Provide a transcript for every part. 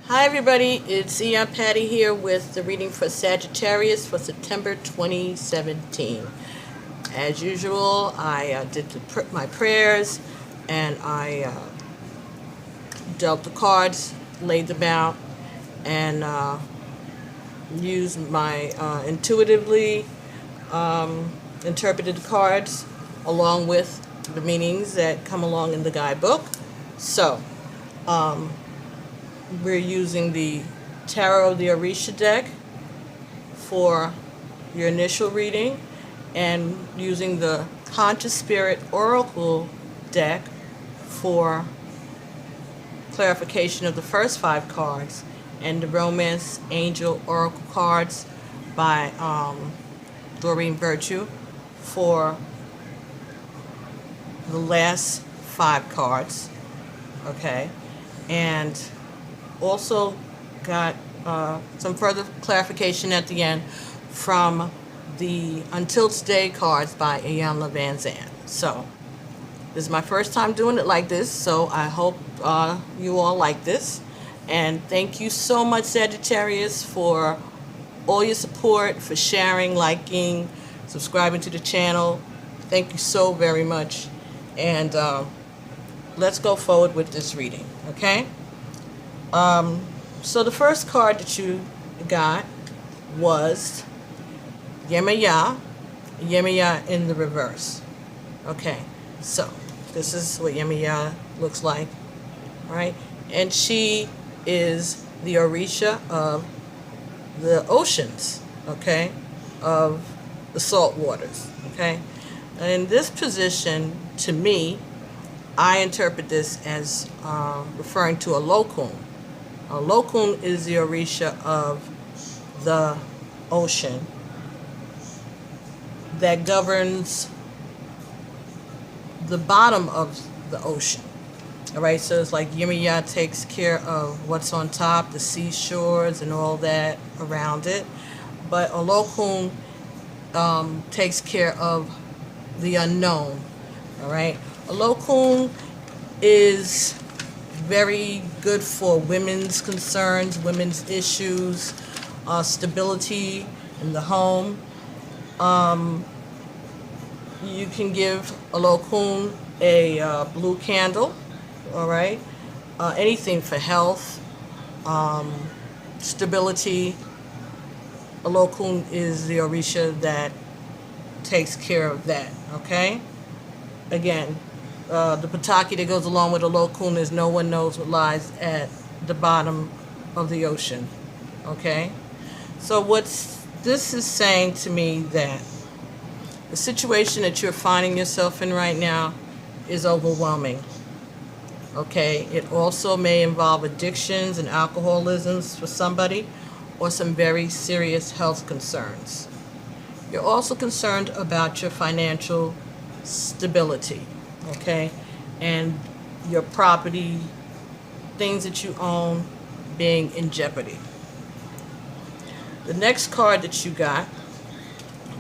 Hi everybody, it's Iya Patty here with the reading for Sagittarius for September 2017. As usual, I did my prayers and I dealt the cards, laid them out, and used my intuitively interpreted the cards along with the meanings that come along in the guidebook. So, we're using the Tarot of the Orisha deck for your initial reading and using the Conscious Spirit Oracle deck for clarification of the first 5 cards, and the Romance Angel Oracle cards by Doreen Virtue for the last 5 cards. Okay, and also got some further clarification at the end from the Until Today cards by Iyanla Vanzant. So this is my first time doing it like this, so I hope you all like this. And thank you so much, Sagittarius, for all your support, for sharing, liking, subscribing to the channel. Thank you so very much. And let's go forward with this reading, okay? So the first card that you got was Yemaya in the reverse. Okay, so this is what Yemaya looks like, right? And she is the Orisha of the oceans, okay, of the salt waters, okay? And in this position, to me, I interpret this as referring to a locum. A locum is the Orisha of the ocean that governs the bottom of the ocean. All right, so it's like Yemaya takes care of what's on top, the seashores and all that around it. But a locum takes care of the unknown. All right, a locum is very good for women's concerns, women's issues, stability in the home. You can give a locum a blue candle, all right? Anything for health, stability. A locum is the Orisha that takes care of that, okay? Again, the pataki that goes along with a locum is no one knows what lies at the bottom of the ocean, okay? So this is saying to me that the situation that you're finding yourself in right now is overwhelming, okay? It also may involve addictions and alcoholisms for somebody, or some very serious health concerns. You're also concerned about your financial stability, okay, and your property, things that you own being in jeopardy. The next card that you got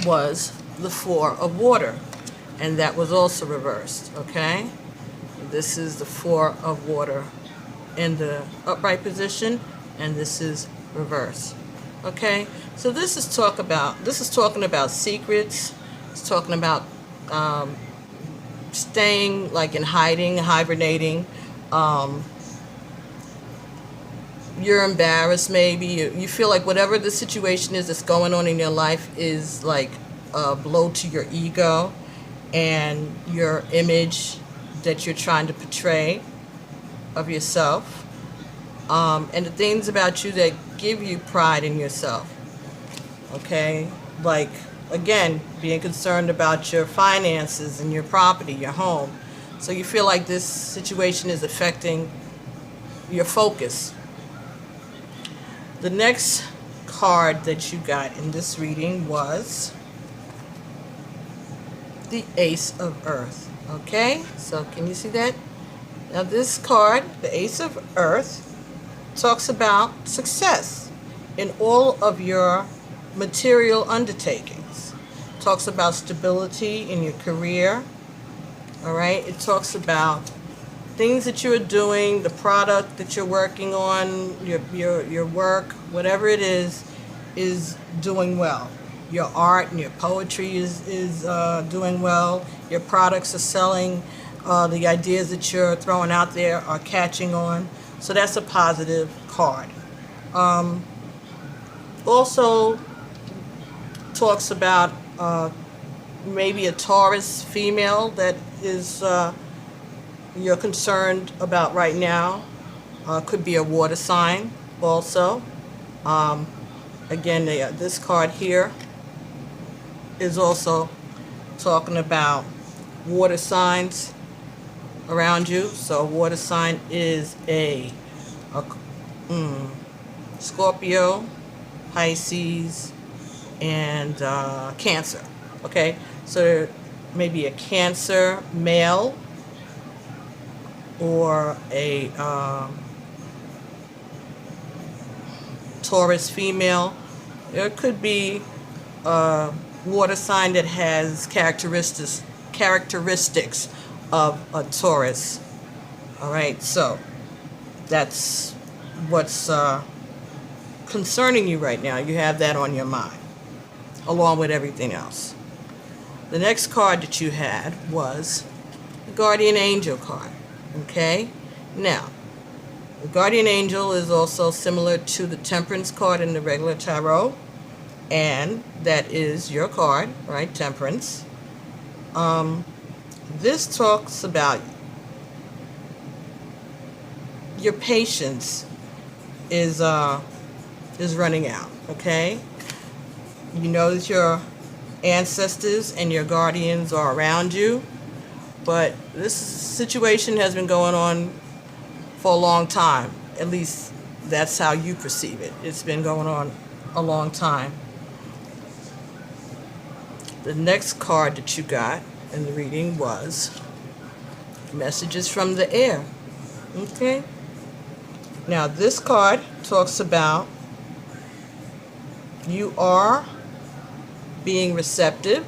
was the 4 of water, and that was also reversed, okay? This is the 4 of water in the upright position, and this is reverse, okay? So this is talking about secrets. It's talking about staying like in hiding, hibernating. You're embarrassed maybe. You feel like whatever the situation is that's going on in your life is like a blow to your ego and your image that you're trying to portray of yourself. And the things about you that give you pride in yourself. Okay? Like, again, being concerned about your finances and your property, your home. So you feel like this situation is affecting your focus. The next card that you got in this reading was the Ace of Earth. Okay? So can you see that? Now this card, the Ace of Earth, talks about success in all of your material undertakings. Talks about stability in your career. All right? It talks about things that you're doing, the product that you're working on, your work, whatever it is doing well. Your art and your poetry is doing well. Your products are selling. The ideas that you're throwing out there are catching on. So that's a positive card. Also talks about maybe a Taurus female that is you're concerned about right now. Could be a water sign also. Again, this card here is also talking about water signs around you. So water sign is a Scorpio, Pisces, and Cancer. Okay, so maybe a Cancer male or a Taurus female. It could be a water sign that has characteristics of a Taurus. All right, so that's what's concerning you right now. You have that on your mind, along with everything else. The next card that you had was the Guardian Angel card. Okay, now the Guardian Angel is also similar to the Temperance card in the regular tarot, and that is your card, right? Temperance. This talks about your patience is running out. Okay, you know that your ancestors and your guardians are around you, but this situation has been going on for a long time. At least that's how you perceive it. It's been going on a long time. The next card that you got in the reading was Messages from the Air. Okay? Now this card talks about you are being receptive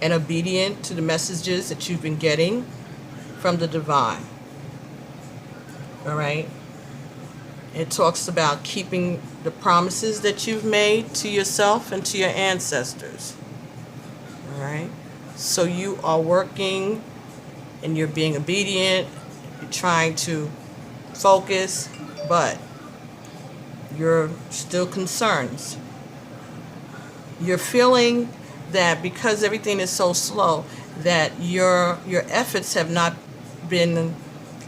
and obedient to the messages that you've been getting from the divine. All right? It talks about keeping the promises that you've made to yourself and to your ancestors. All right? So you are working and you're being obedient, you're trying to focus, but you're still concerned. You're feeling that because everything is so slow, that your efforts have not been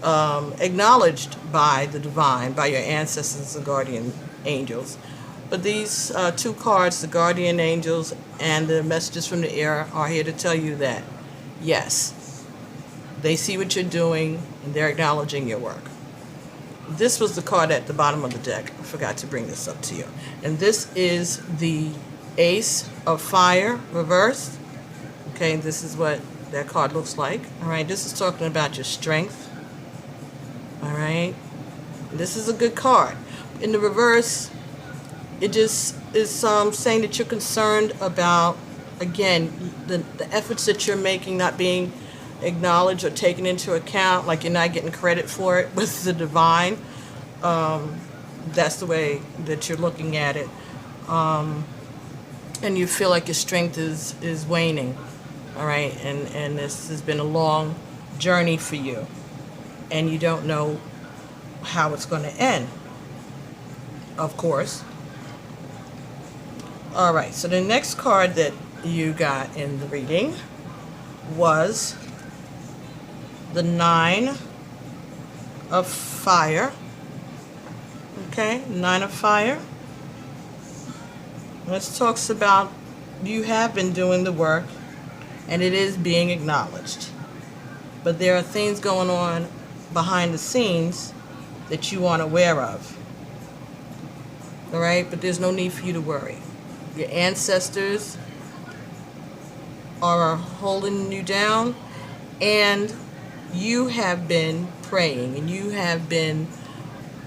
acknowledged by the divine, by your ancestors and guardian angels. But these two cards, the guardian angels and the messages from the air, are here to tell you that, yes, they see what you're doing and they're acknowledging your work. This was the card at the bottom of the deck. I forgot to bring this up to you. And this is the Ace of Fire reversed. Okay, this is what that card looks like. All right, this is talking about your strength. All right, this is a good card. In the reverse, it just is saying that you're concerned about, again, the efforts that you're making not being acknowledged or taken into account, like you're not getting credit for it with the divine. That's the way that you're looking at it. And you feel like your strength is waning, all right? And this has been a long journey for you, and you don't know how it's going to end, of course. All right, so the next card that you got in the reading was the Nine of Fire. Okay, Nine of Fire. This talks about you have been doing the work and it is being acknowledged. But there are things going on behind the scenes that you aren't aware of. All right, but there's no need for you to worry. Your ancestors are holding you down, and you have been praying and you have been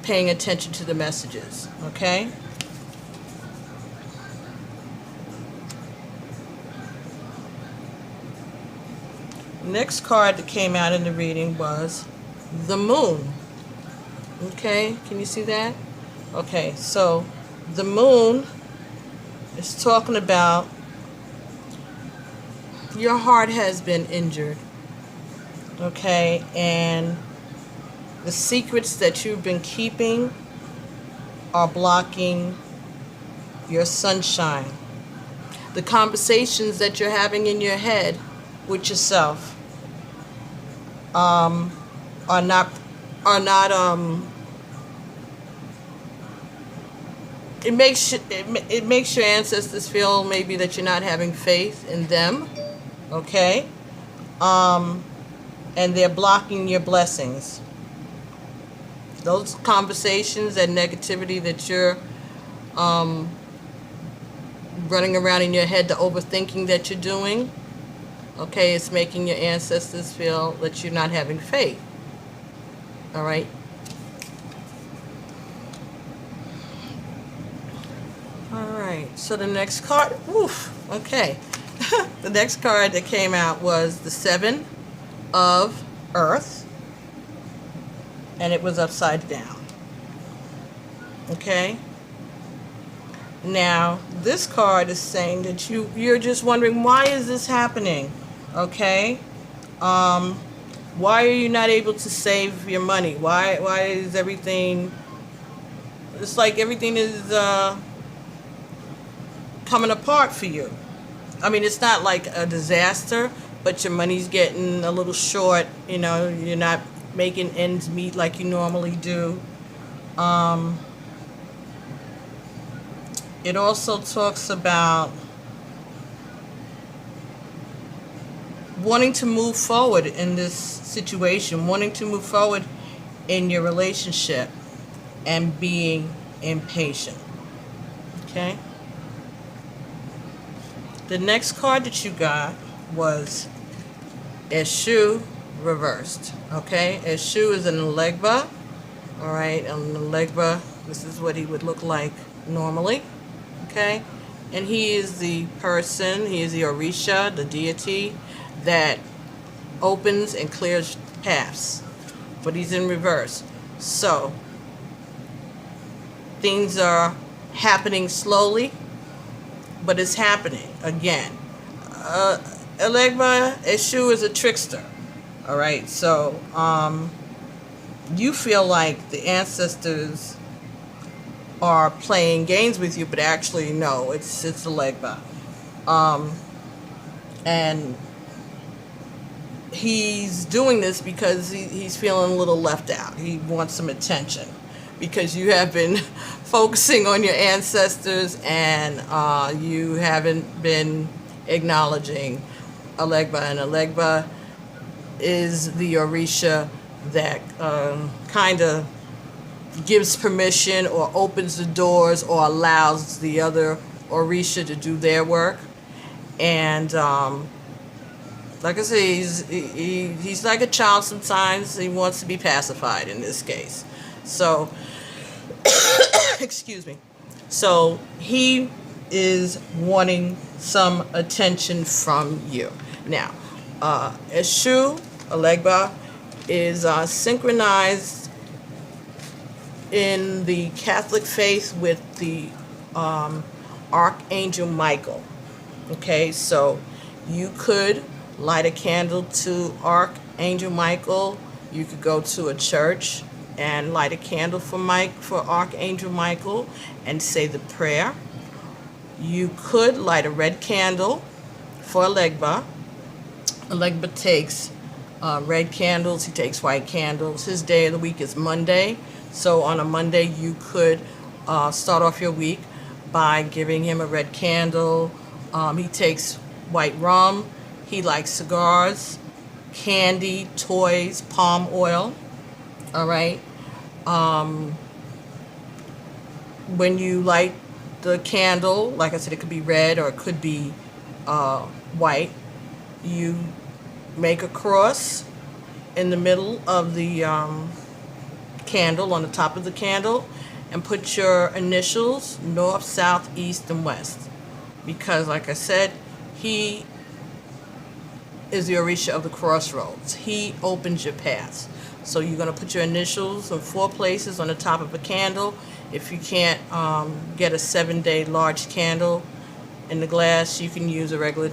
paying attention to the messages, okay? Next card that came out in the reading was the moon. Okay, can you see that? Okay, so the moon is talking about your heart has been injured. Okay, and the secrets that you've been keeping are blocking your sunshine. The conversations that you're having in your head with yourself are not it makes your ancestors feel maybe that you're not having faith in them, okay? And they're blocking your blessings. Those conversations and negativity that you're running around in your head, the overthinking that you're doing, okay, it's making your ancestors feel that you're not having faith. All right? All right, so the next card, woof, okay. The next card that came out was the Seven of Earth, and it was upside down. Okay? Now, this card is saying that you're just wondering, why is this happening? Okay? Why are you not able to save your money? Why is everything, it's like everything is coming apart for you. I mean, it's not like a disaster, but your money's getting a little short. You know, you're not making ends meet like you normally do. It also talks about wanting to move forward in this situation, wanting to move forward in your relationship, and being impatient. Okay? The next card that you got was Eshu reversed. Okay? Eshu is an Elegba. Alright, an Legba, this is what he would look like normally. Okay? And he is the person, he is the Orisha, the deity, that opens and clears paths. But he's in reverse. So, things are happening slowly, but it's happening again. Elegba, Eshu is a trickster. Alright, so you feel like the ancestors are playing games with you, but actually no, it's Elegba. And he's doing this because he's feeling a little left out. He wants some attention because you have been focusing on your ancestors and you haven't been acknowledging Elegba. And Elegba is the Orisha that kind of gives permission or opens the doors or allows the other Orisha to do their work. And like I say, he's like a child sometimes. He wants to be pacified in this case. So, excuse me. So he is wanting some attention from you. Now, Eshu, Elegba, is synchronized in the Catholic faith with the Archangel Michael. Okay, so you could light a candle to Archangel Michael. You could go to a church and light a candle for Archangel Michael and say the prayer. You could light a red candle for Legba. Legba takes red candles, he takes white candles. His day of the week is Monday. So on a Monday, you could start off your week by giving him a red candle. He takes white rum. He likes cigars, candy, toys, palm oil. All right. When you light the candle, like I said, it could be red or it could be white. You make a cross in the middle of the candle, on the top of the candle, and put your initials north, south, east, and west. Because, like I said, he is the Orisha of the crossroads. He opens your paths. So you're going to put your initials in 4 places on the top of a candle. If you can't get a 7-day large candle in the glass, you can use a regular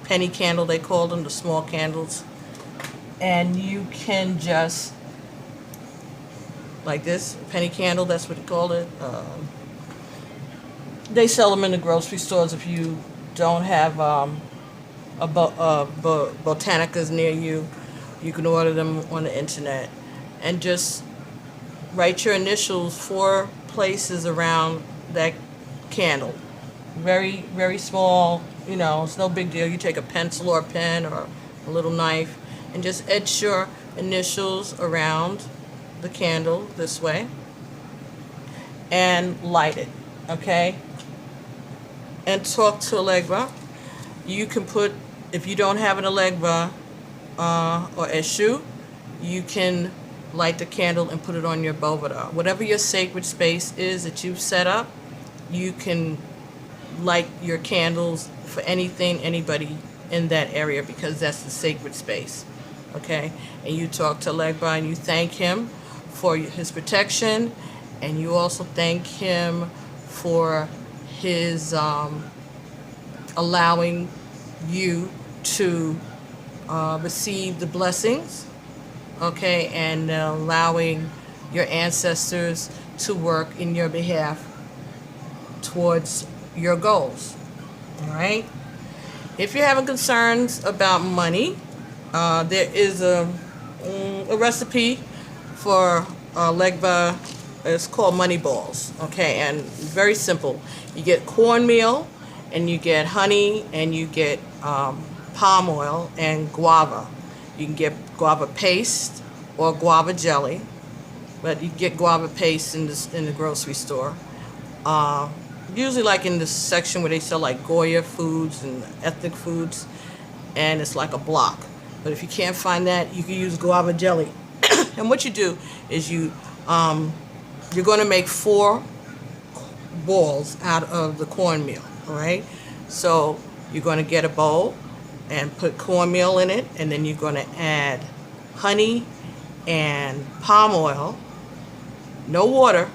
penny candle, they call them, the small candles. And you can just, like this, penny candle, that's what they call it. They sell them in the grocery stores if you don't have botanicas near you. You can order them on the internet. And just write your initials 4 places around that candle. Very, very small, you know, it's no big deal. You take a pencil or a pen or a little knife and just etch your initials around the candle this way and light it, okay? And talk to Elegba. You can put, if you don't have an Elegba or Eshu, you can light the candle and put it on your bovada. Whatever your sacred space is that you've set up, you can light your candles for anything, anybody in that area, because that's the sacred space, okay? And you talk to Legba and you thank him for his protection, and you also thank him for his allowing you to receive the blessings, okay, and allowing your ancestors to work in your behalf towards your goals. All right. If you're having concerns about money, there is a recipe for Legba. It's called money balls. Okay, and very simple. You get cornmeal, and you get honey, and you get palm oil and guava. You can get guava paste or guava jelly, but you get guava paste in the grocery store. Usually like in the section where they sell like Goya foods and ethnic foods, and it's like a block. But if you can't find that, you can use guava jelly. And what you do is you're going to make 4 balls out of the cornmeal, all right? So you're going to get a bowl and put cornmeal in it, and then you're going to add honey and palm oil, no water.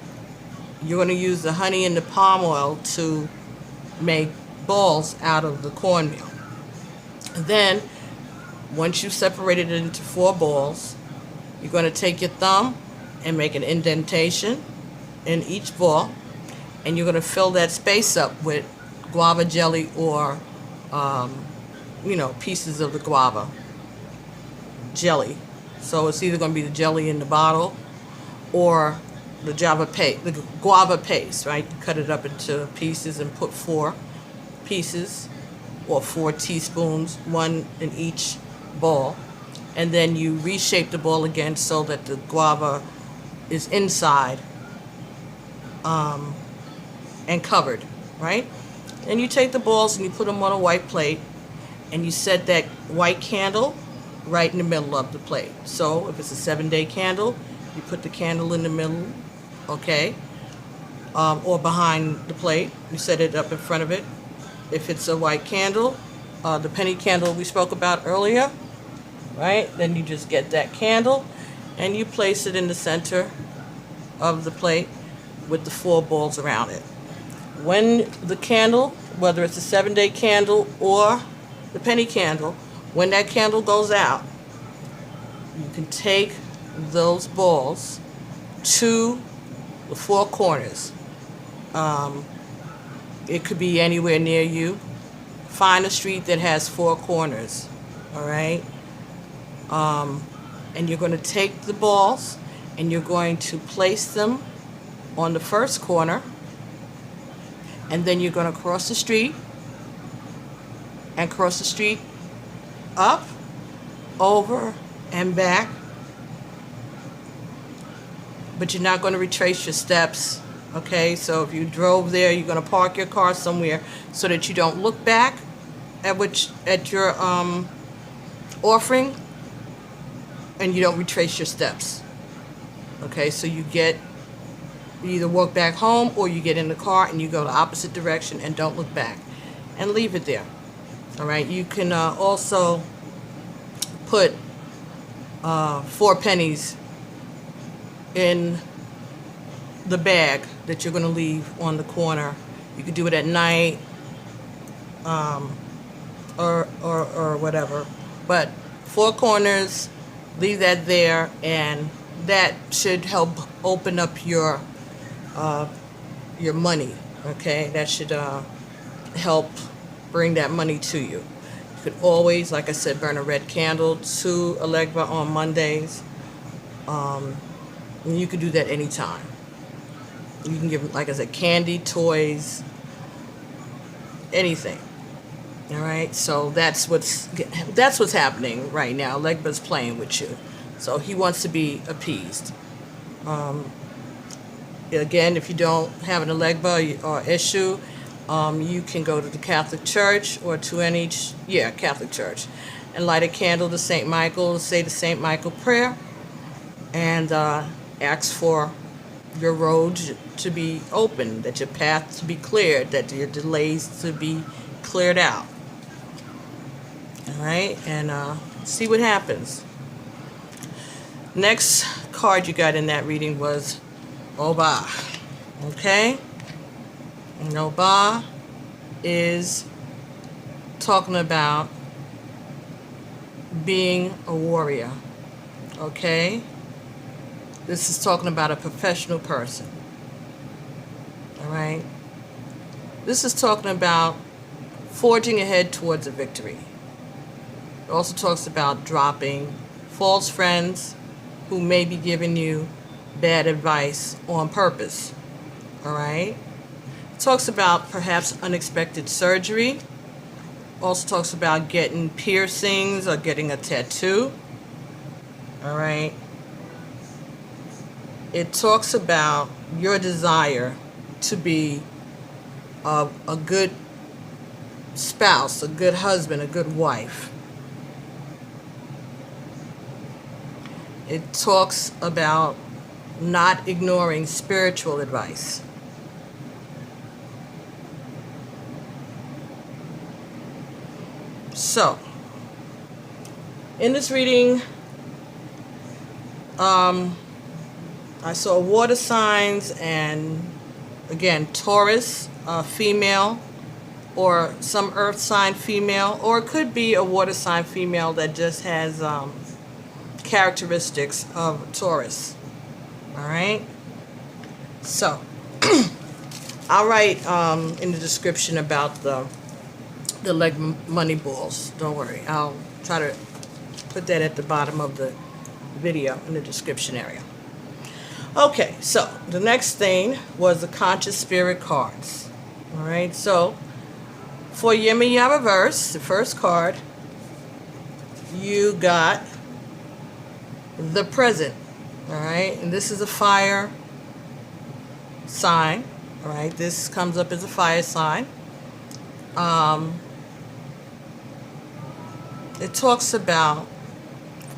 You're going to use the honey and the palm oil to make balls out of the cornmeal. And then, once you've separated it into 4 balls, you're going to take your thumb and make an indentation in each ball, and you're going to fill that space up with guava jelly or, pieces of the guava jelly. So it's either going to be the jelly in the bottle or the guava paste, right? You cut it up into pieces and put 4 pieces or 4 teaspoons, 1 in each ball. And then you reshape the ball again so that the guava is inside and covered, right? And you take the balls and you put them on a white plate, and you set that white candle right in the middle of the plate. So if it's a 7-day candle, you put the candle in the middle, okay, or behind the plate. You set it up in front of it. If it's a white candle, the penny candle we spoke about earlier, right? Then you just get that candle and you place it in the center of the plate with the 4 balls around it. When the candle, whether it's a 7-day candle or the penny candle, when that candle goes out, you can take those balls to the 4 corners. It could be anywhere near you. Find a street that has 4 corners, all right? And you're going to take the balls and you're going to place them on the first corner, and then you're going to cross the street and cross the street up, over, and back. But you're not going to retrace your steps, okay? So if you drove there, you're going to park your car somewhere so that you don't look back at your offering, and you don't retrace your steps, okay? So you either walk back home or you get in the car and you go the opposite direction and don't look back and leave it there, all right? You can also put 4 pennies in the bag that you're going to leave on the corner. You could do it at night, or whatever. But 4 corners, leave that there, and that should help open up your money. Okay, that should help bring that money to you. You could always, like I said, burn a red candle to Elegba on Mondays. And you could do that anytime. You can give, like I said, candy, toys, anything. All right, so that's what's happening right now. Legba's playing with you, so he wants to be appeased. Again, if you don't have an Elegba or Eshu, you can go to the Catholic Church or to any Catholic Church, and light a candle to St. Michael, say the St. Michael prayer, and ask for your road to be open, that your path to be cleared, that your delays to be cleared out. All right, and see what happens. Next card you got in that reading was Oba. Okay, and Oba is talking about being a warrior. Okay, this is talking about a professional person. All right, this is talking about forging ahead towards a victory. It also talks about dropping false friends who may be giving you bad advice on purpose. All right? It talks about perhaps unexpected surgery. Also talks about getting piercings or getting a tattoo. All right? It talks about your desire to be a good spouse, a good husband, a good wife. It talks about not ignoring spiritual advice. So, in this reading, I saw water signs and, again, Taurus, female, or some earth sign female, or it could be a water sign female that just has characteristics of Taurus. All right, so I'll write in the description about the leg money balls. Don't worry, I'll try to put that at the bottom of the video in the description area. Okay, so the next thing was the conscious spirit cards. All right, so for Yemaya reverse, the first card, you got the present. All right, and this is a fire sign. All right, this comes up as a fire sign. It talks about,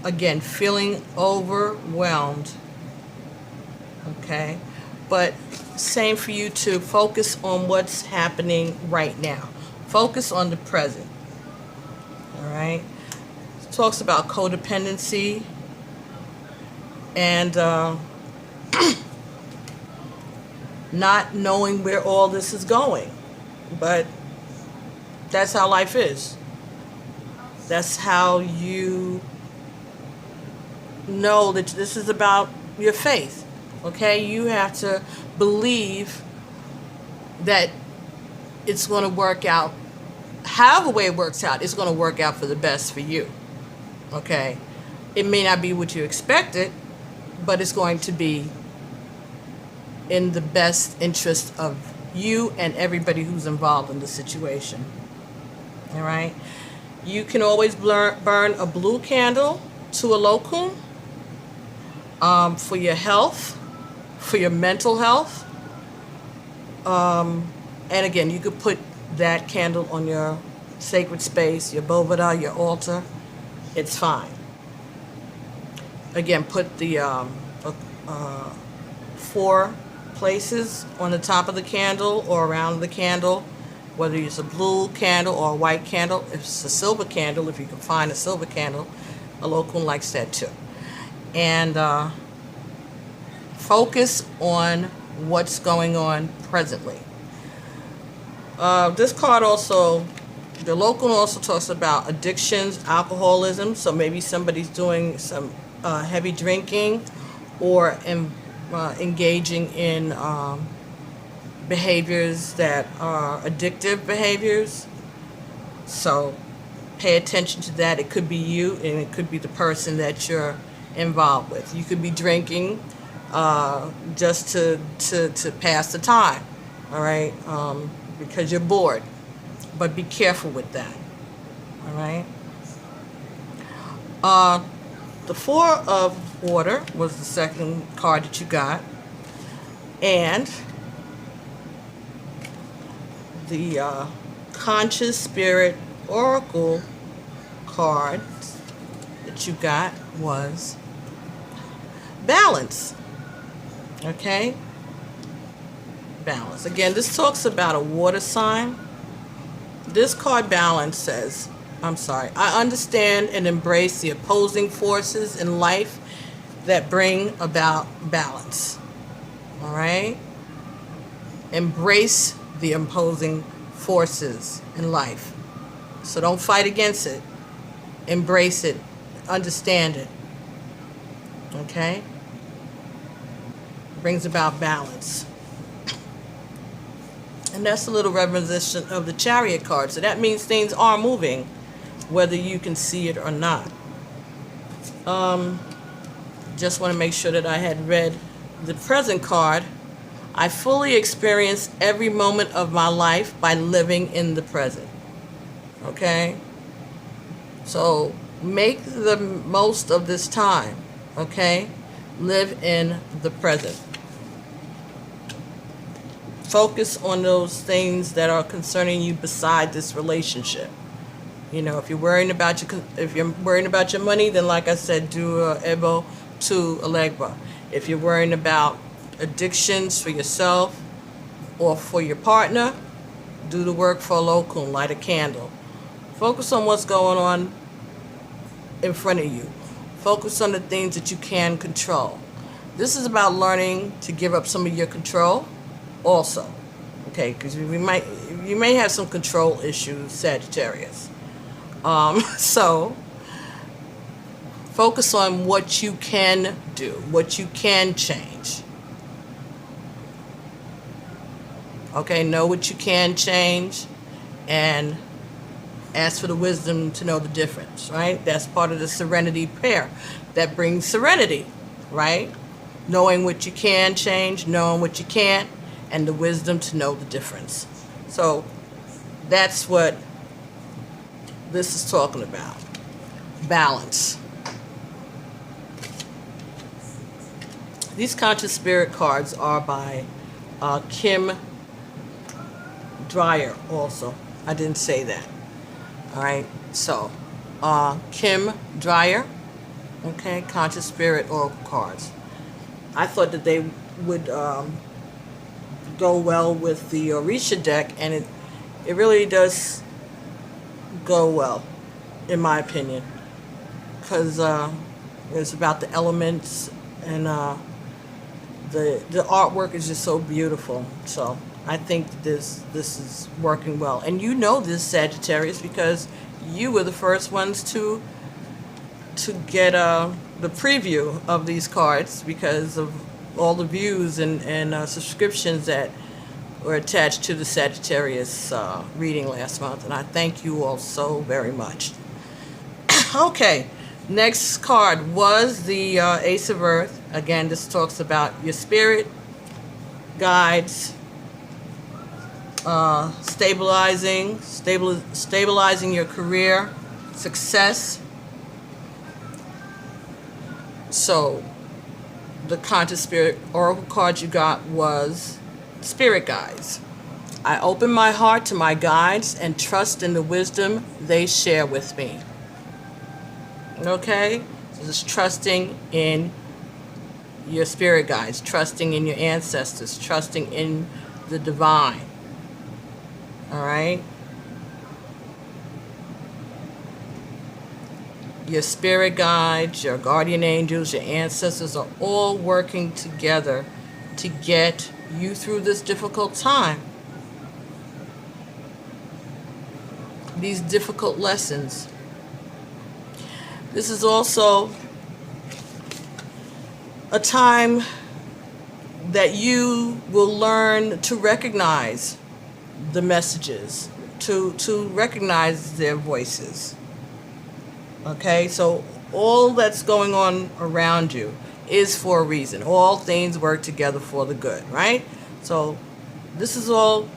again, feeling overwhelmed. Okay, but same for you to focus on what's happening right now. Focus on the present. All right, it talks about codependency and not knowing where all this is going, but that's how life is. That's how you know that this is about your faith. Okay, you have to believe that it's going to work out. However way it works out, it's going to work out for the best for you. Okay, it may not be what you expected, but it's going to be in the best interest of you and everybody who's involved in the situation. All right, you can always burn a blue candle to Olokun for your health, for your mental health. And again, you could put that candle on your sacred space, your bovada, your altar. It's fine. Again, put the 4 places on the top of the candle or around the candle, whether it's a blue candle or a white candle. If it's a silver candle, if you can find a silver candle, Olokun likes that too. and focus on what's going on presently. This card also, the local also talks about addictions, alcoholism. So maybe somebody's doing some heavy drinking or engaging in behaviors that are addictive behaviors. So pay attention to that. It could be you, and it could be the person that you're involved with. You could be drinking just to pass the time, all right, because you're bored. But be careful with that, all right. The Four of Water was the second card that you got, and the Conscious Spirit Oracle card that you got was Balance. Okay? Balance. Again, this talks about a water sign. This card, Balance, says, I understand and embrace the opposing forces in life that bring about balance. All right? Embrace the opposing forces in life. So don't fight against it. Embrace it. Understand it. Okay? Brings about balance. And that's a little reminiscent of the Chariot card. So that means things are moving, whether you can see it or not. Just want to make sure that I had read the present card. I fully experience every moment of my life by living in the present. Okay? So make the most of this time. Okay? Live in the present. Focus on those things that are concerning you beside this relationship. You know, if you're worrying about your money, then like I said, do Ebo to Elegba. If you're worrying about addictions for yourself or for your partner, do the work for a local, light a candle. Focus on what's going on in front of you. Focus on the things that you can control. This is about learning to give up some of your control also. Okay, because you may have some control issues, Sagittarius. So focus on what you can do, what you can change. Okay, know what you can change and ask for the wisdom to know the difference, right? That's part of the serenity prayer that brings serenity, right? Knowing what you can change, knowing what you can't, and the wisdom to know the difference. So that's what this is talking about. Balance. These Conscious Spirit cards are by Kim Dreyer also. I didn't say that. All right. So Kim Dreyer. Okay. Conscious Spirit Oracle cards. I thought that they would go well with the Orisha deck, and it really does go well, in my opinion, because it's about the elements, and the artwork is just so beautiful. So I think this is working well, and you know this, Sagittarius, because you were the first ones to get the preview of these cards because of all the views and subscriptions that were attached to the Sagittarius reading last month, and I thank you all so very much. Okay, next card was the Ace of Earth. Again, this talks about your spirit guides, stabilizing your career, success. So the Conscious Spirit Oracle card you got was Spirit Guides. I open my heart to my guides and trust in the wisdom they share with me. Okay? So just trusting in your spirit guides, trusting in your ancestors, trusting in the divine. All right? your spirit guides, your guardian angels, your ancestors are all working together to get you through this difficult time. These difficult lessons. This is also a time that you will learn to recognize the messages, to recognize their voices. Okay, so all that's going on around you is for a reason. All things work together for the good, right? So this is all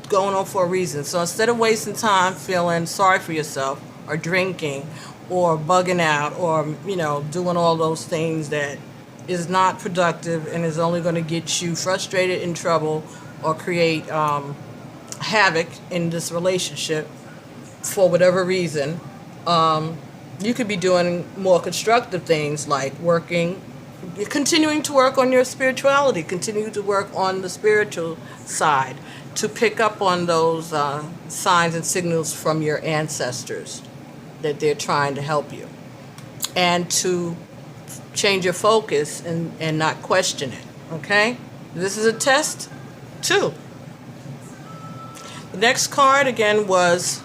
going on for a reason. So instead of wasting time feeling sorry for yourself or drinking or bugging out or, doing all those things that is not productive and is only going to get you frustrated, in trouble, or create havoc in this relationship for whatever reason, you could be doing more constructive things like continuing to work on your spirituality, continue to work on the spiritual side, to pick up on those signs and signals from your ancestors that they're trying to help you, and to change your focus and not question it, okay? This is a test, too. The next card, again, was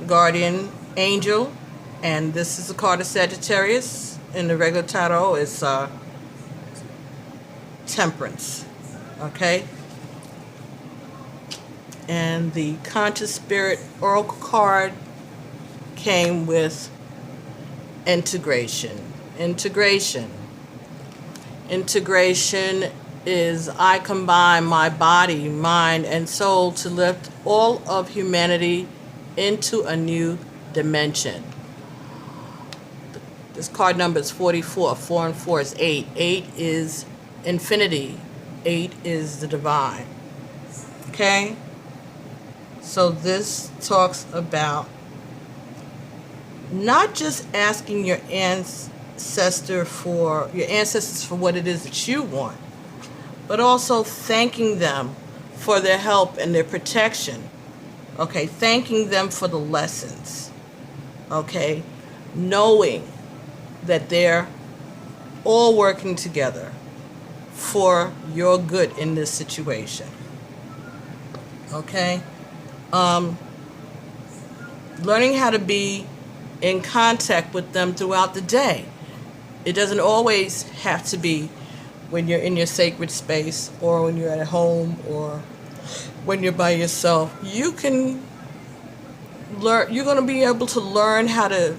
Guardian Angel, and this is a card of Sagittarius. In the regular tarot, it's Temperance, okay? And the Conscious Spirit Oracle card came with Integration. Integration is I combine my body, mind, and soul to lift all of humanity into a new dimension. This card number is 44. 4 and 4 is 8. 8 is infinity. 8 is the divine. Okay? So this talks about not just asking your ancestors for what it is that you want, but also thanking them for their help and their protection. Okay, thanking them for the lessons. Okay, knowing that they're all working together for your good in this situation. Okay, learning how to be in contact with them throughout the day. It doesn't always have to be when you're in your sacred space or when you're at home or when you're by yourself. You can learn. You're going to be able to learn how to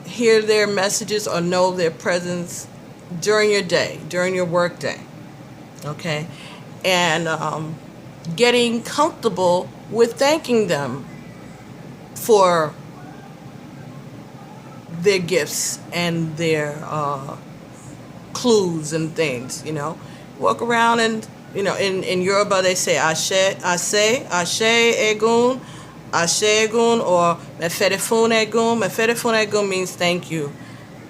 hear their messages or know their presence during your day, during your work day. Okay, and getting comfortable with thanking them for their gifts and their clues and things, Walk around and, in Yoruba they say Ashe Egun, or Mefedefun Egun. Mefedefun Egun means thank you,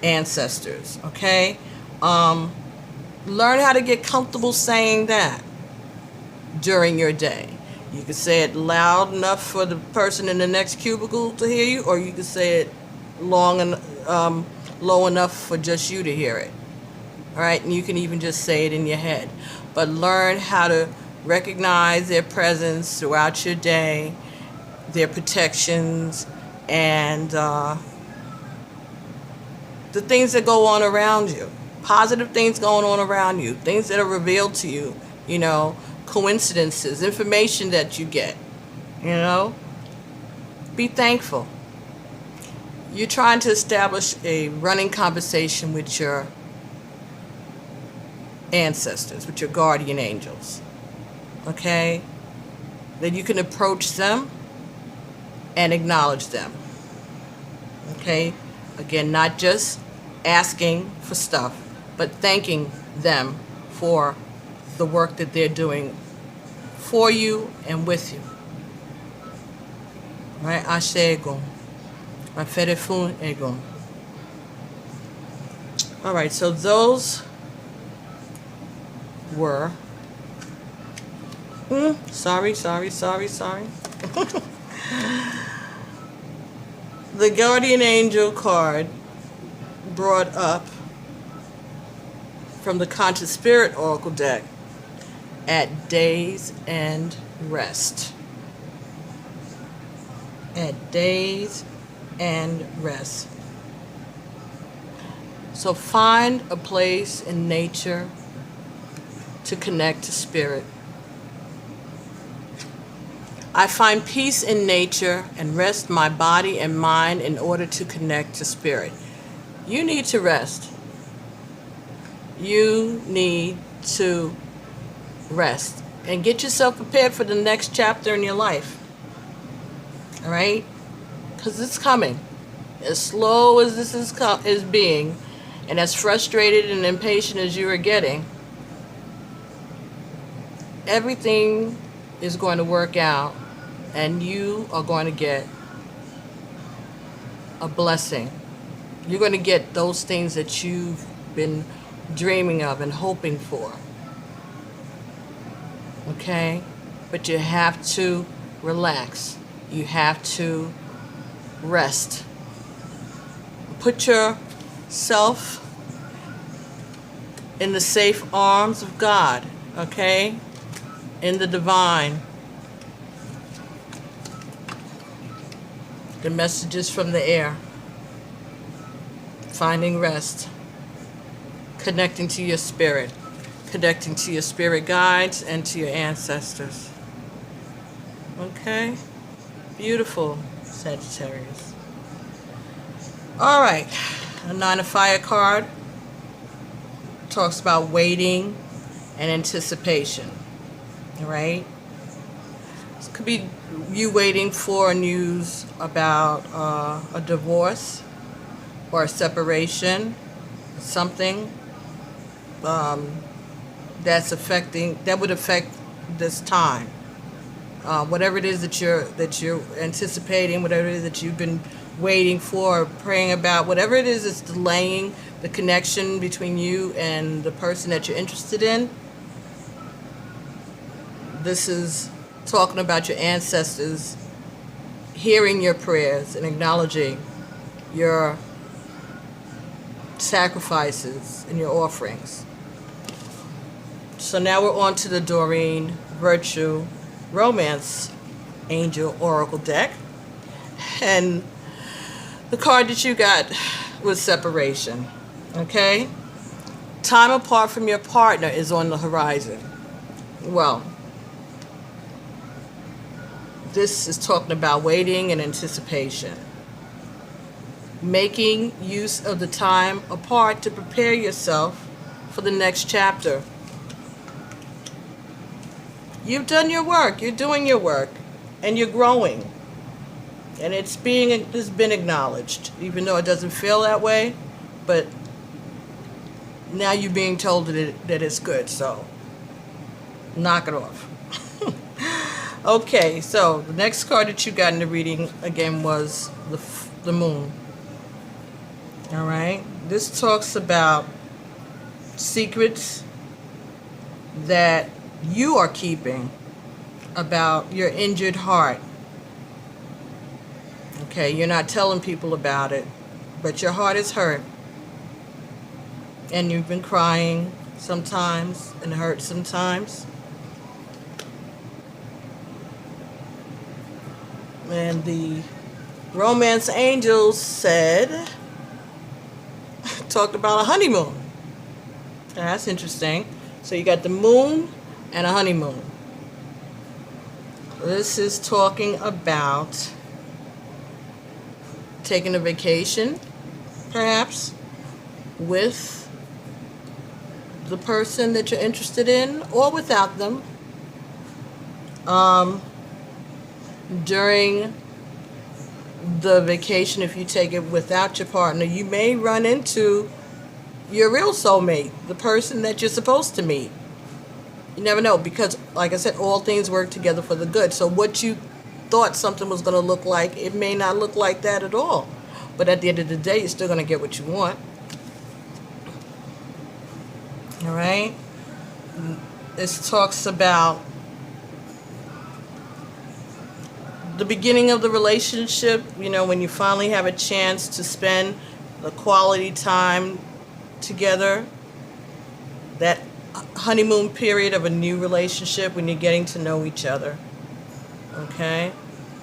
ancestors, okay? Learn how to get comfortable saying that during your day. You can say it loud enough for the person in the next cubicle to hear you, or you can say it low enough for just you to hear it. All right, and you can even just say it in your head. But learn how to recognize their presence throughout your day, their protections, and the things that go on around you. Positive things going on around you, things that are revealed to you, coincidences, information that you get, Be thankful. You're trying to establish a running conversation with your ancestors, with your guardian angels, okay? That you can approach them and acknowledge them, okay? Again, not just asking for stuff, but thanking them for the work that they're doing for you and with you. Right? Ashe Egun. Mefedefun Egun. All right, so those were sorry the guardian angel card brought up from the conscious spirit oracle deck at days and rest. At days and rest. So find a place in nature to connect to spirit. I find peace in nature and rest my body and mind in order to connect to spirit. You need to rest. You need to rest and get yourself prepared for the next chapter in your life. All right? Because it's coming. As slow as this is being, and as frustrated and impatient as you are getting, everything is going to work out, and you are going to get a blessing. You're going to get those things that you've been dreaming of and hoping for. Okay? But you have to relax. You have to rest. Put yourself in the safe arms of God, okay? In the divine. The messages from the air. Finding rest. Connecting to your spirit. Connecting to your spirit guides and to your ancestors. Okay? Beautiful, Sagittarius. All right. A Nine of Fire card talks about waiting and anticipation. All right? This could be you waiting for news about a divorce or a separation, something that would affect this time. Whatever it is that you're anticipating, whatever it is that you've been waiting for, or praying about, whatever it is that's delaying the connection between you and the person that you're interested in. This is talking about your ancestors hearing your prayers and acknowledging your sacrifices and your offerings. So now we're on to the Doreen Virtue Romance Angel Oracle deck. And the card that you got was separation. Okay? Time apart from your partner is on the horizon. Well, this is talking about waiting and anticipation. Making use of the time apart to prepare yourself for the next chapter. You've done your work. You're doing your work. And you're growing. And it's been acknowledged, even though it doesn't feel that way. But now you're being told that it's good. So knock it off. Okay, so the next card that you got in the reading, again, was the moon. All right? This talks about secrets that you are keeping about your injured heart. Okay, you're not telling people about it, but your heart is hurt. And you've been crying sometimes and hurt sometimes. And the romance angels talked about a honeymoon. That's interesting. So you got the moon and a honeymoon. This is talking about taking a vacation, perhaps, with the person that you're interested in or without them. During the vacation, if you take it without your partner, you may run into your real soulmate, the person that you're supposed to meet. You never know, because, like I said, all things work together for the good. So what you thought something was going to look like, it may not look like that at all. But at the end of the day, you're still going to get what you want. All right? This talks about the beginning of the relationship, you know, when you finally have a chance to spend the quality time together, that honeymoon period of a new relationship when you're getting to know each other, okay?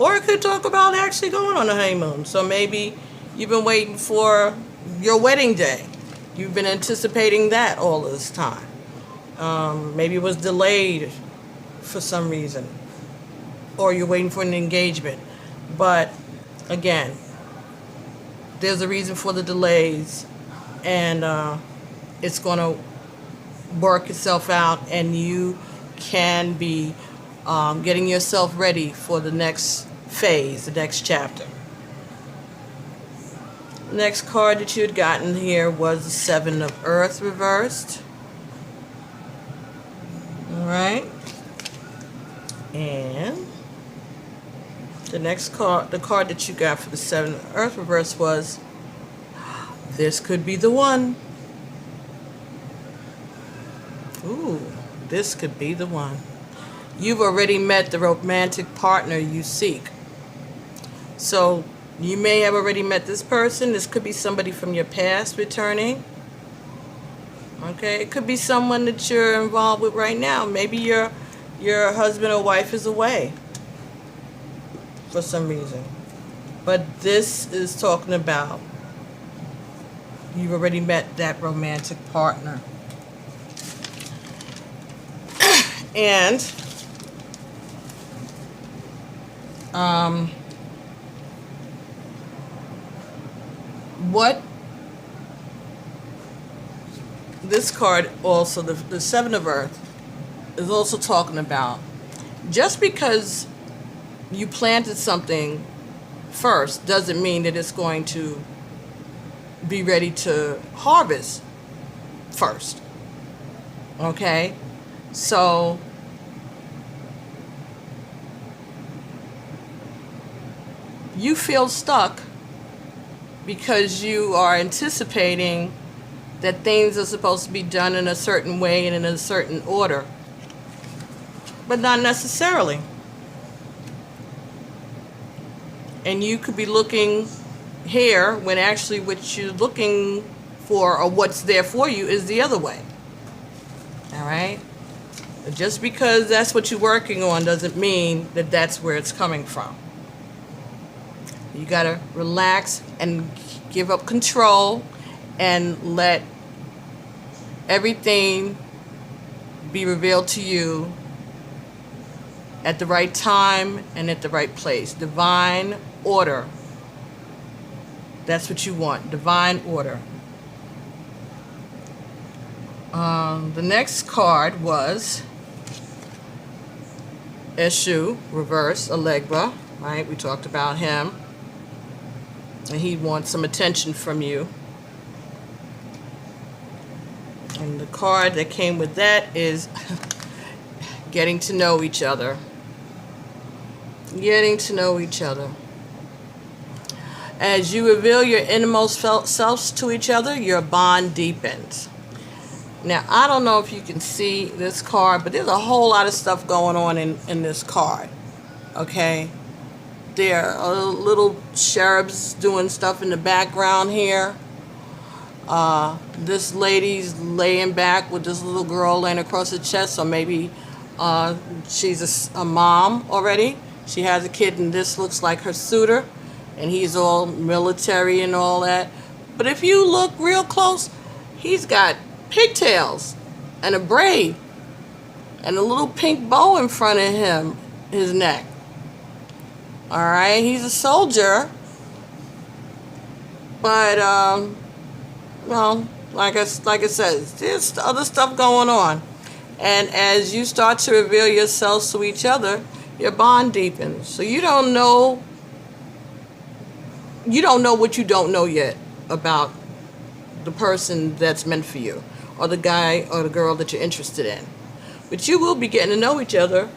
Or it could talk about actually going on a honeymoon. So maybe you've been waiting for your wedding day. You've been anticipating that all this time. Maybe it was delayed for some reason, or you're waiting for an engagement. But again, there's a reason for the delays, and it's going to work itself out, and you can be getting yourself ready for the next phase, the next chapter. The next card that you had gotten here was the Seven of Earth reversed. All right. And the next card, the card that you got for the Seven of Earth reverse was, this could be the one. Ooh, this could be the one. You've already met the romantic partner you seek. So you may have already met this person. This could be somebody from your past returning. Okay, it could be someone that you're involved with right now. Maybe your husband or wife is away for some reason. But this is talking about you've already met that romantic partner. And what this card also, the Seven of Earth, is also talking about, just because you planted something first doesn't mean that it's going to be ready to harvest first. Okay? So you feel stuck because you are anticipating that things are supposed to be done in a certain way and in a certain order, but not necessarily. And you could be looking here when actually what you're looking for, or what's there for you, is the other way. All right? Just because that's what you're working on doesn't mean that that's where it's coming from. You gotta relax and give up control and let everything be revealed to you at the right time and at the right place. Divine order. That's what you want. Divine order. The next card was Eshu, reverse, Elegba, right? We talked about him. And he wants some attention from you. And the card that came with that is getting to know each other. Getting to know each other. As you reveal your innermost selves to each other, your bond deepens. Now, I don't know if you can see this card, but there's a whole lot of stuff going on in this card. Okay? There are little cherubs doing stuff in the background here. This lady's laying back with this little girl laying across her chest, so maybe she's a mom already. She has a kid, and this looks like her suitor, and he's all military and all that. But if you look real close, he's got pigtails and a braid and a little pink bow in front of him, his neck. All right, he's a soldier, but well, like it says, there's other stuff going on, and as you start to reveal yourselves to each other, your bond deepens. So you don't know what you don't know yet about the person that's meant for you, or the guy or the girl that you're interested in, but you will be getting to know each other,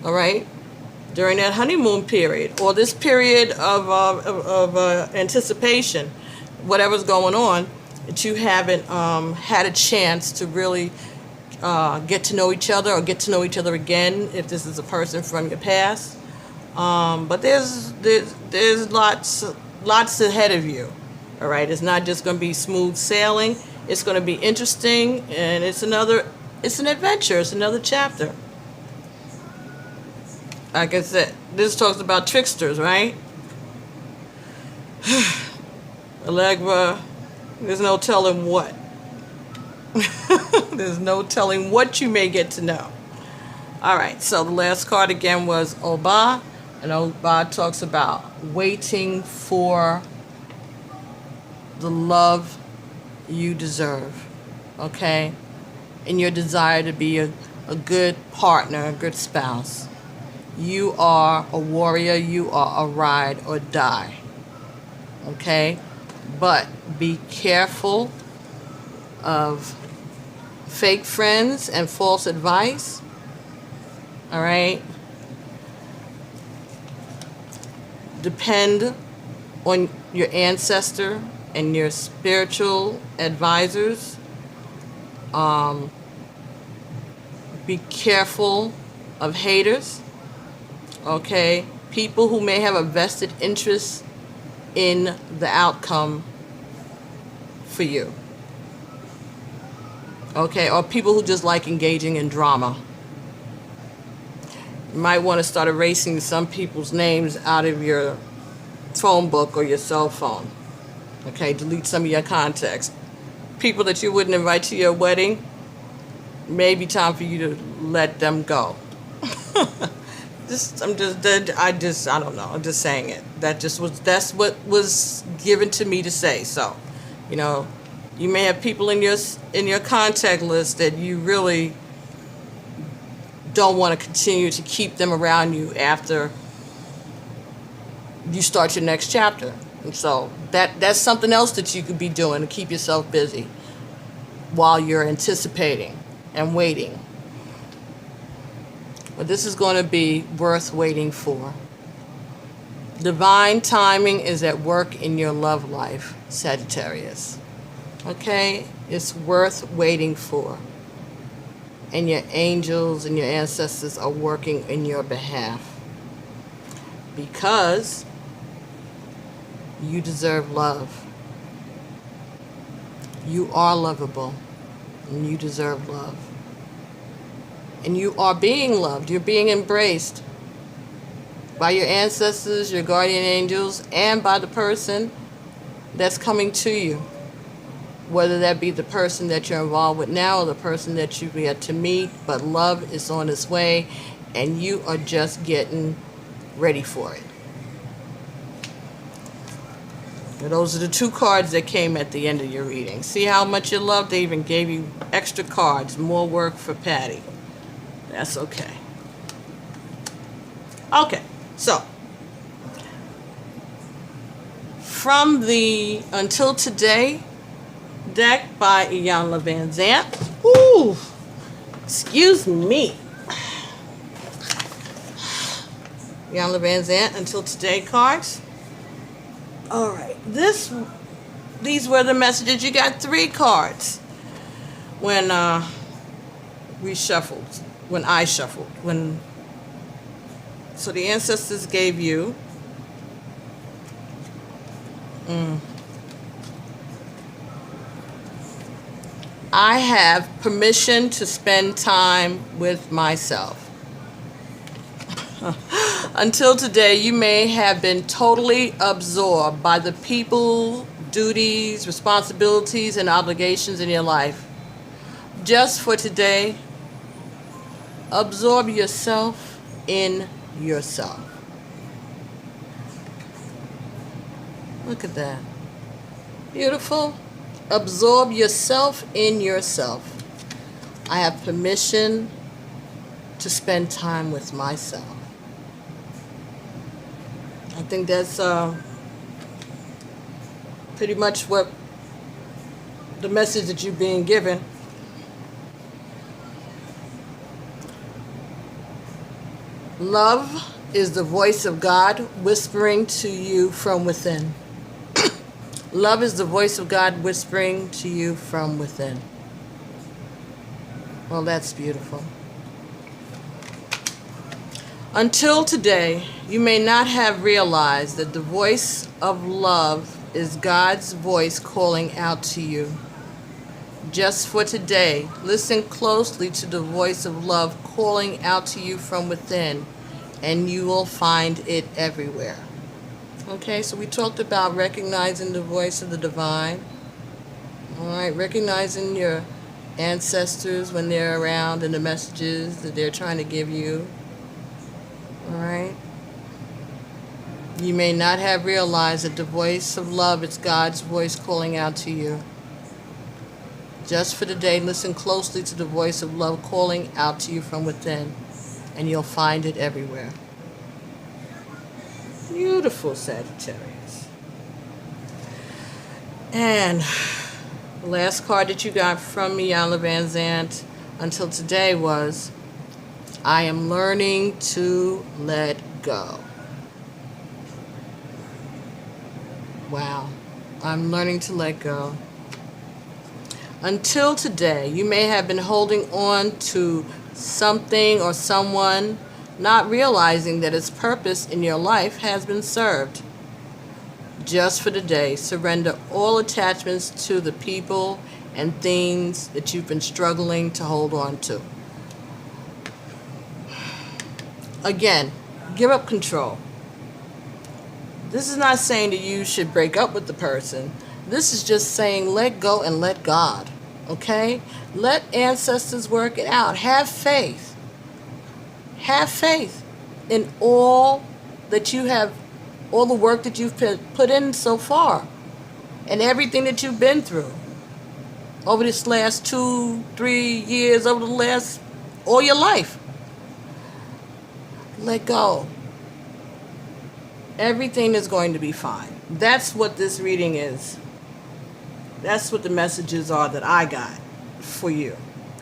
all right, during that honeymoon period, or this period of anticipation, whatever's going on, that you haven't had a chance to really get to know each other, or get to know each other again, if this is a person from your past, But there's lots ahead of you. All right, it's not just going to be smooth sailing. It's going to be interesting, and it's an adventure. It's another chapter. Like I said, this talks about tricksters, right? Elegba, there's no telling what. There's no telling what you may get to know. All right, so the last card again was Oba, and Oba talks about waiting for the love you deserve, okay? And your desire to be a good partner, a good spouse. You are a warrior, you are a ride or die, okay? But be careful of fake friends and false advice, all right? Depend on your ancestor and your spiritual advisors. Be careful of haters, okay? People who may have a vested interest in the outcome for you, okay? Or people who just like engaging in drama. You might want to start erasing some people's names out of your phone book or your cell phone, okay? Delete some of your contacts. People that you wouldn't invite to your wedding, maybe time for you to let them go. I don't know. I'm just saying it. That's what was given to me to say. So, you know, you may have people in your contact list that you really don't want to continue to keep them around you after you start your next chapter. And so that's something else that you could be doing to keep yourself busy while you're anticipating and waiting. But this is going to be worth waiting for. Divine timing is at work in your love life, Sagittarius. Okay? It's worth waiting for. And your angels and your ancestors are working in your behalf. Because you deserve love. You are lovable. And you deserve love. And you are being loved. You're being embraced by your ancestors, your guardian angels, and by the person that's coming to you. Whether that be the person that you're involved with now or the person that you've yet to meet. But love is on its way, and you are just getting ready for it. And those are the two cards that came at the end of your reading. See how much you love? They even gave you extra cards. More work for Patty. That's okay. Okay, so from the Until Today deck by Iyanla Van Zant. Ooh, excuse me. Iyanla Van Zant Until Today cards. All right, these were the messages. You got 3 cards when we shuffled. When I shuffled, so the ancestors gave you I have permission to spend time with myself. Until today, you may have been totally absorbed by the people, duties, responsibilities, and obligations in your life. Just for today, absorb yourself in yourself. Look at that. Beautiful. Absorb yourself in yourself. I have permission to spend time with myself. I think that's pretty much what the message that you're being given. Love is the voice of God whispering to you from within. Love is the voice of God whispering to you from within. Well, that's beautiful. Until today, you may not have realized that the voice of love is God's voice calling out to you. Just for today, listen closely to the voice of love calling out to you from within, and you will find it everywhere. Okay, so we talked about recognizing the voice of the divine. All right, recognizing your ancestors when they're around and the messages that they're trying to give you. All right. You may not have realized that the voice of love is God's voice calling out to you. Just for today, listen closely to the voice of love calling out to you from within, and you'll find it everywhere. Beautiful, Sagittarius. And the last card that you got from me, Yana Van Zant, until today was, I am learning to let go. Wow. I'm learning to let go. Until today, you may have been holding on to something or someone, not realizing that its purpose in your life has been served. Just for today, surrender all attachments to the people and things that you've been struggling to hold on to. Again, give up control. This is not saying that you should break up with the person. This is just saying let go and let God, okay? Let ancestors work it out. Have faith. Have faith in all that you have, all the work that you've put in so far, and everything that you've been through over this last 2-3 years, over the last, all your life. Let go. Everything is going to be fine. That's what this reading is. That's what the messages are that I got for you.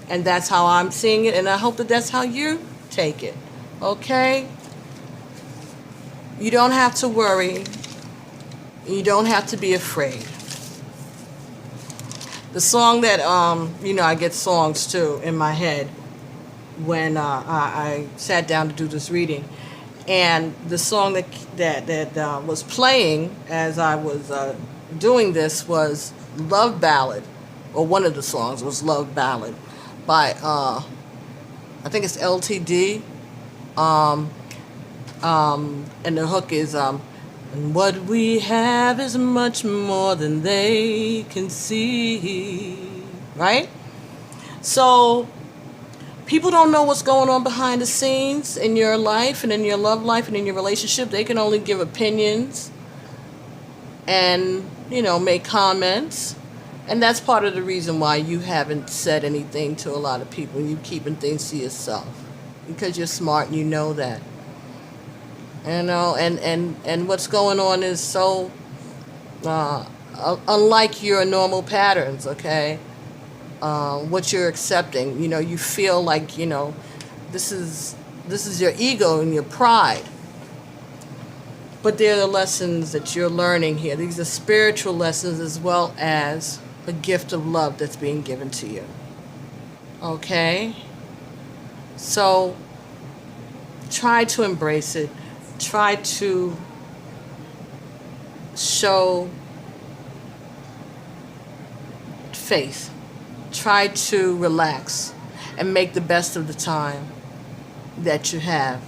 And that's how I'm seeing it, and I hope that that's how you take it. Okay? You don't have to worry. You don't have to be afraid. The song that, I get songs too in my head when I sat down to do this reading. And the song that was playing as I was doing this was Love Ballad, or one of the songs was Love Ballad by, I think it's LTD. And the hook is, and what we have is much more than they can see, right? So people don't know what's going on behind the scenes in your life and in your love life and in your relationship. They can only give opinions and, make comments. And that's part of the reason why you haven't said anything to a lot of people. You're keeping things to yourself because you're smart and you know that. And what's going on is so unlike your normal patterns, okay? What you're accepting, you feel like, this is your ego and your pride. But they're the lessons that you're learning here. These are spiritual lessons as well as a gift of love that's being given to you. Okay? So try to embrace it. Try to show faith. Try to relax and make the best of the time that you have.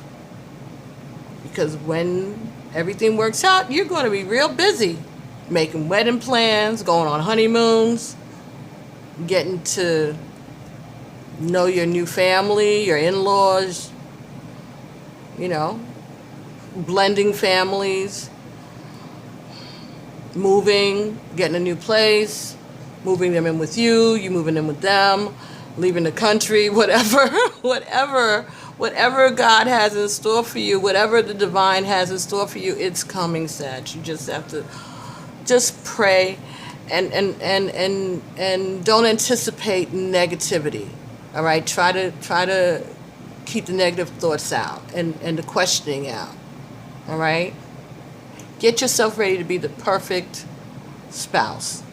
Because when everything works out, you're going to be real busy making wedding plans, going on honeymoons, getting to know your new family, your in-laws, blending families, moving, getting a new place, moving them in with you, you moving in with them, leaving the country, whatever God has in store for you, whatever the divine has in store for you, it's coming, Sag. You just have to just pray and don't anticipate negativity. All right? Try to keep the negative thoughts out and the questioning out. All right? Get yourself ready to be the perfect spouse.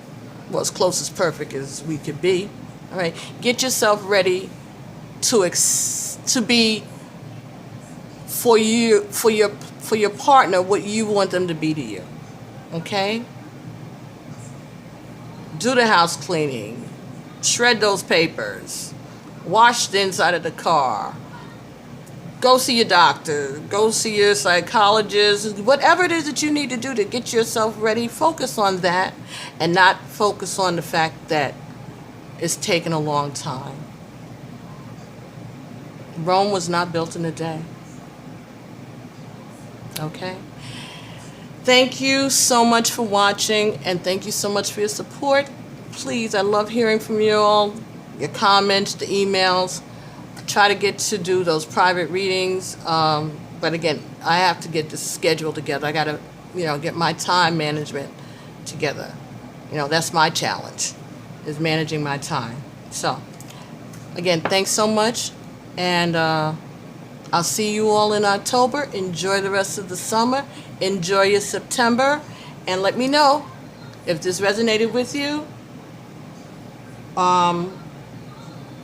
Well, as close as perfect as we could be. All right? Get yourself ready to be for you, for your partner, what you want them to be to you. Okay? Do the house cleaning. Shred those papers. Wash the inside of the car. Go see your doctor. Go see your psychologist. Whatever it is that you need to do to get yourself ready, focus on that and not focus on the fact that it's taken a long time. Rome was not built in a day. Okay? Thank you so much for watching, and thank you so much for your support. Please, I love hearing from you all, your comments, the emails. I try to get to do those private readings, but again, I have to get the schedule together. I got to, get my time management together. That's my challenge, is managing my time. So, again, thanks so much, and I'll see you all in October. Enjoy the rest of the summer. Enjoy your September. And let me know if this resonated with you.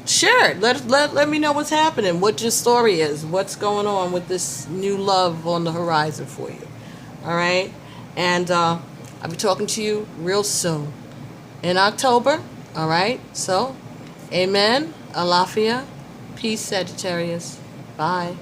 Share it. Let me know what's happening, what your story is, what's going on with this new love on the horizon for you. All right? And I'll be talking to you real soon in October. All right? So, amen. Alafia. Peace, Sagittarius. Bye.